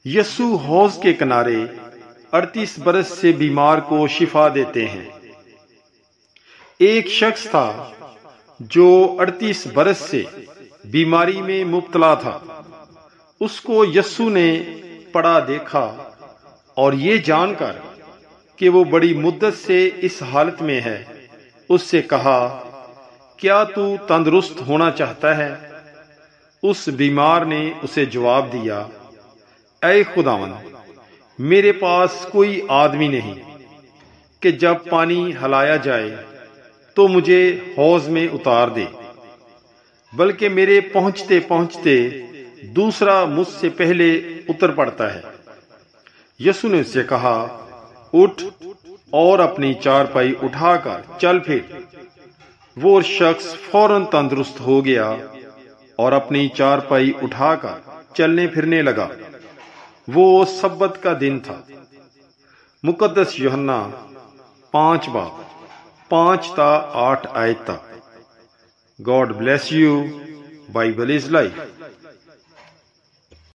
یسوع حوض کے کنارے 38 برس سے بیمار کو شفا دیتے ہیں۔ ایک شخص تھا جو 38 برس سے بیماری میں مبتلا تھا۔ اس کو یسوع نے پڑا دیکھا اور یہ جان کر کہ وہ بڑی مدت سے اس حالت میں ہے، اس سے کہا، کیا تو تندرست ہونا چاہتا ہے؟ اس بیمار نے اسے جواب دیا، اے خداوند، میرے پاس کوئی آدمی نہیں کہ جب پانی ہلایا جائے تو مجھے حوض میں اتار دے، بلکہ میرے پہنچتے پہنچتے دوسرا مجھ سے پہلے اتر پڑتا ہے۔ یسوع نے اس سے کہا، اٹھ اور اپنی چارپائی اٹھا کر چل پھر۔ وہ شخص فوراً تندرست ہو گیا اور اپنی چارپائی اٹھا کر چلنے پھرنے لگا۔ وہ سبت کا دن تھا۔ مقدس یوحنا 5 باب 5 تا 8 آیت تک۔ God bless you. Bible is life.